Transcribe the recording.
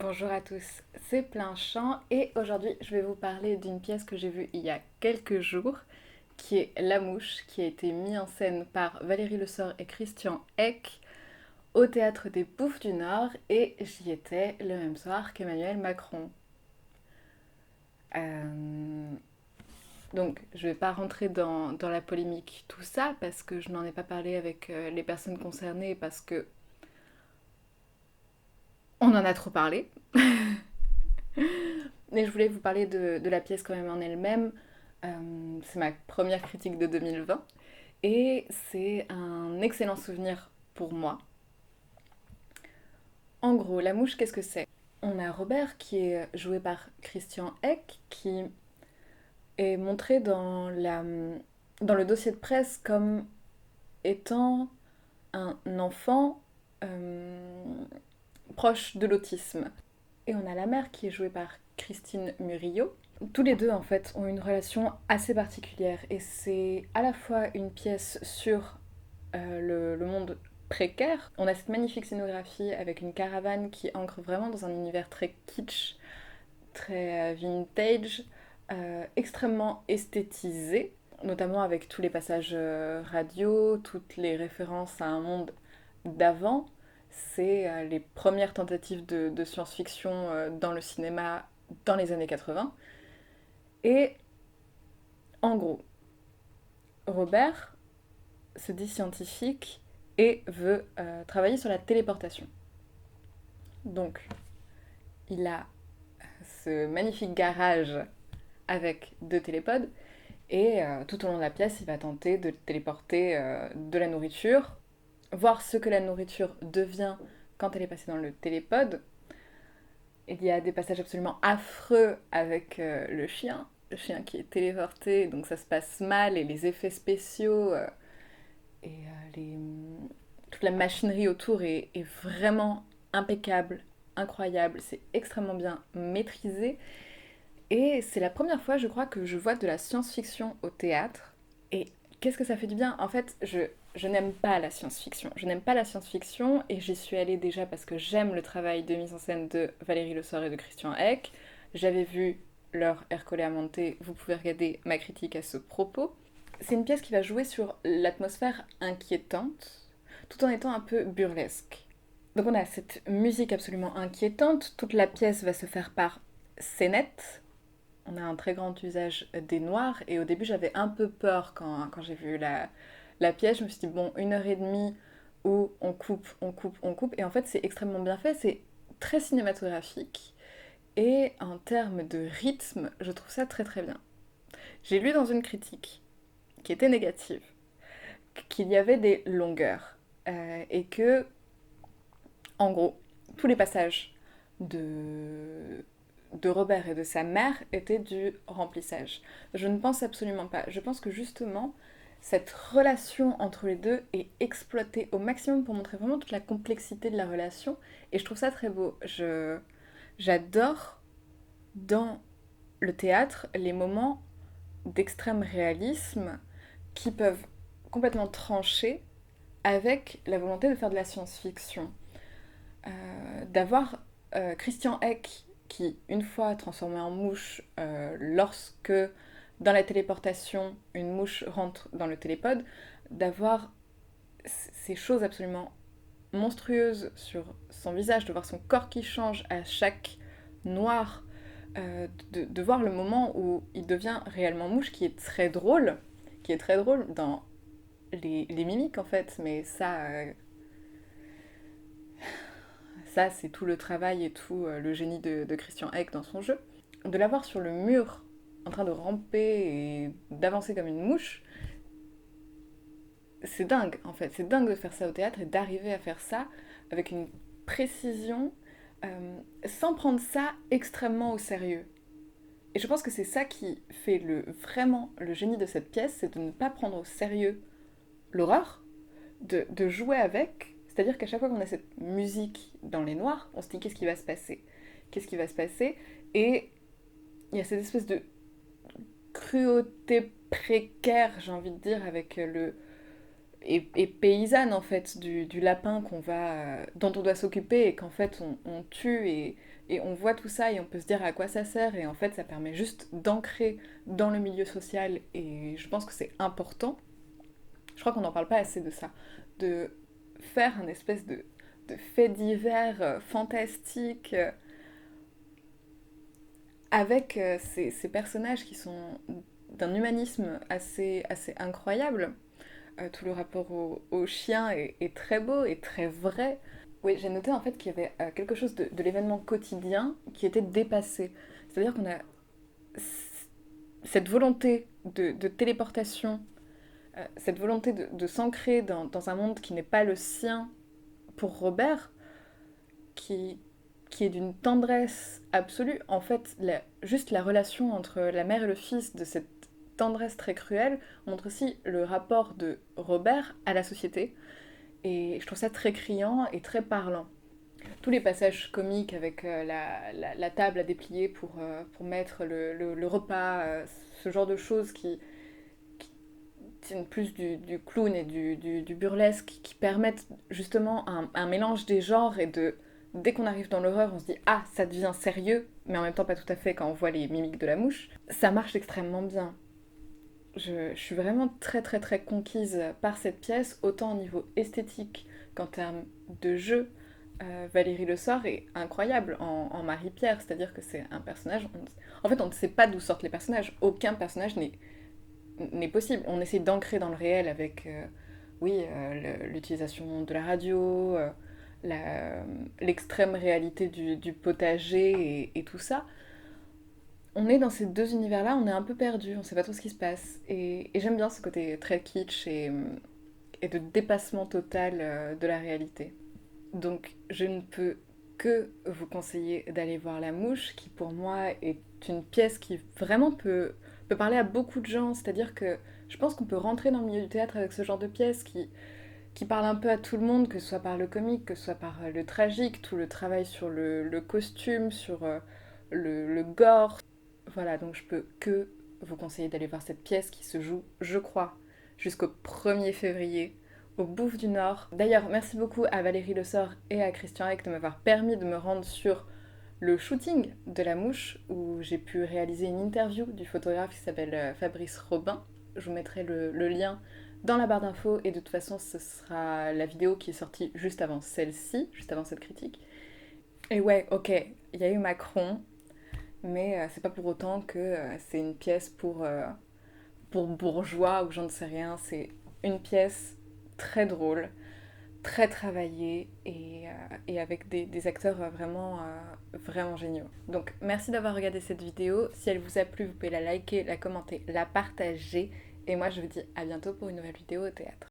Bonjour à tous, c'est Plein Champ et aujourd'hui je vais vous parler d'une pièce que j'ai vue il y a quelques jours qui est La Mouche, qui a été mise en scène par Valérie Le Sort et Christian Eck au Théâtre des Bouffes du Nord et j'y étais le même soir qu'Emmanuel Macron. Euh, donc je vais pas rentrer dans la polémique tout ça parce que je n'en ai pas parlé avec les personnes concernées parce que on en a trop parlé. Mais je voulais vous parler de la pièce quand même en elle-même. C'est ma première critique de 2020 et c'est un excellent souvenir pour moi. En gros, La Mouche, qu'est-ce que c'est? On a Robert qui est joué par Christian Eck qui est montré dans le dossier de presse comme étant un enfant euh, proche de l'autisme. Et on a la mère qui est jouée par Christine Murillo. Tous les deux, en fait, ont une relation assez particulière et c'est à la fois une pièce sur le monde précaire. On a cette magnifique scénographie avec une caravane qui ancre vraiment dans un univers très kitsch, très vintage, extrêmement esthétisé, notamment avec tous les passages radio, toutes les références à un monde d'avant. C'est les premières tentatives de science-fiction dans le cinéma dans les années 80. Et en gros, Robert se dit scientifique et veut travailler sur la téléportation. Donc, il a ce magnifique garage avec deux télépodes et tout au long de la pièce, il va tenter de téléporter de la nourriture, voir ce que la nourriture devient quand elle est passée dans le télépode. Il y a des passages absolument affreux avec le chien qui est téléporté, donc ça se passe mal, et les effets spéciaux et toute la machinerie autour est vraiment impeccable, incroyable, c'est extrêmement bien maîtrisé. Et c'est la première fois, je crois, que je vois de la science-fiction au théâtre. Et qu'est-ce que ça fait du bien? En fait, je n'aime pas la science-fiction. Je n'aime pas la science-fiction et j'y suis allée déjà parce que j'aime le travail de mise en scène de Valérie Le Sort et de Christian Eck. J'avais vu leur Ercole Monte, vous pouvez regarder ma critique à ce propos. C'est une pièce qui va jouer sur l'atmosphère inquiétante tout en étant un peu burlesque. Donc on a cette musique absolument inquiétante, toute la pièce va se faire par scénette, on a un très grand usage des noirs et au début j'avais un peu peur quand j'ai vu la pièce, je me suis dit bon, 1 heure et demie où on coupe, on coupe, on coupe et en fait c'est extrêmement bien fait, c'est très cinématographique et en termes de rythme je trouve ça très très bien. J'ai lu dans une critique qui était négative qu'il y avait des longueurs et que en gros tous les passages de Robert et de sa mère était du remplissage. Je ne pense absolument pas. Je pense que justement, cette relation entre les deux est exploitée au maximum pour montrer vraiment toute la complexité de la relation. Et je trouve ça très beau. J'adore dans le théâtre les moments d'extrême réalisme qui peuvent complètement trancher avec la volonté de faire de la science-fiction. D'avoir Christian Eck qui, une fois transformé en mouche, lorsque dans la téléportation, une mouche rentre dans le télépode, d'avoir ces choses absolument monstrueuses sur son visage, de voir son corps qui change à chaque noir, de voir le moment où il devient réellement mouche, qui est très drôle dans les mimiques en fait, mais ça, c'est tout le travail et tout le génie de Christian Eck dans son jeu. De l'avoir sur le mur, en train de ramper et d'avancer comme une mouche, c'est dingue en fait. C'est dingue de faire ça au théâtre et d'arriver à faire ça avec une précision sans prendre ça extrêmement au sérieux. Et je pense que c'est ça qui fait vraiment le génie de cette pièce, c'est de ne pas prendre au sérieux l'horreur, de jouer avec. C'est-à-dire qu'à chaque fois qu'on a cette musique dans les noirs, on se dit qu'est-ce qui va se passer? Qu'est-ce qui va se passer? Et il y a cette espèce de cruauté précaire, j'ai envie de dire, avec et paysanne en fait du lapin dont on doit s'occuper et qu'en fait on tue et Et on voit tout ça et on peut se dire à quoi ça sert, et en fait ça permet juste d'ancrer dans le milieu social, et je pense que c'est important. Je crois qu'on n'en parle pas assez de ça, de faire un espèce de fait divers fantastique avec ces personnages qui sont d'un humanisme assez incroyable. Tout le rapport au chien est très beau et très vrai. Oui, j'ai noté en fait qu'il y avait quelque chose de l'événement quotidien qui était dépassé. C'est-à-dire qu'on a cette volonté de téléportation, cette volonté de s'ancrer dans un monde qui n'est pas le sien pour Robert, qui, qui est d'une tendresse absolue. En fait, juste la relation entre la mère et le fils, de cette tendresse très cruelle, montre aussi le rapport de Robert à la société. Et je trouve ça très criant et très parlant. Tous les passages comiques avec la table à déplier pour mettre le repas, ce genre de choses qui tiennent plus du clown et du burlesque, qui permettent justement un mélange des genres, et dès qu'on arrive dans l'horreur, on se dit ah, ça devient sérieux, mais en même temps pas tout à fait quand on voit les mimiques de la mouche. Ça marche extrêmement bien. Je suis vraiment très très très conquise par cette pièce, autant au niveau esthétique qu'en termes de jeu. Valérie Le Sort est incroyable en Marie-Pierre, c'est-à-dire que c'est un personnage... En fait, on ne sait pas d'où sortent les personnages. Aucun personnage n'est possible. On essaie d'ancrer dans le réel avec, oui, l'utilisation de la radio, l'extrême réalité du potager et tout ça. On est dans ces deux univers-là, on est un peu perdu, on sait pas trop ce qui se passe. Et j'aime bien ce côté très kitsch et de dépassement total de la réalité. Donc je ne peux que vous conseiller d'aller voir La Mouche, qui pour moi est une pièce qui vraiment peut parler à beaucoup de gens. C'est-à-dire que je pense qu'on peut rentrer dans le milieu du théâtre avec ce genre de pièce qui parle un peu à tout le monde, que ce soit par le comique, que ce soit par le tragique, tout le travail sur le costume, sur le gore. Voilà, donc je peux que vous conseiller d'aller voir cette pièce qui se joue, je crois, jusqu'au 1er février au Bouffe du Nord. D'ailleurs, merci beaucoup à Valérie Le Sort et à Christian Eck de m'avoir permis de me rendre sur le shooting de La Mouche, où j'ai pu réaliser une interview du photographe qui s'appelle Fabrice Robin. Je vous mettrai le lien dans la barre d'infos, et de toute façon ce sera la vidéo qui est sortie juste avant celle-ci, juste avant cette critique. Et ouais, ok, il y a eu Macron, mais c'est pas pour autant que c'est une pièce pour bourgeois ou j'en sais rien. C'est une pièce très drôle, très travaillée, et avec des acteurs vraiment géniaux. Donc merci d'avoir regardé cette vidéo. Si elle vous a plu, vous pouvez la liker, la commenter, la partager. Et moi je vous dis à bientôt pour une nouvelle vidéo au théâtre.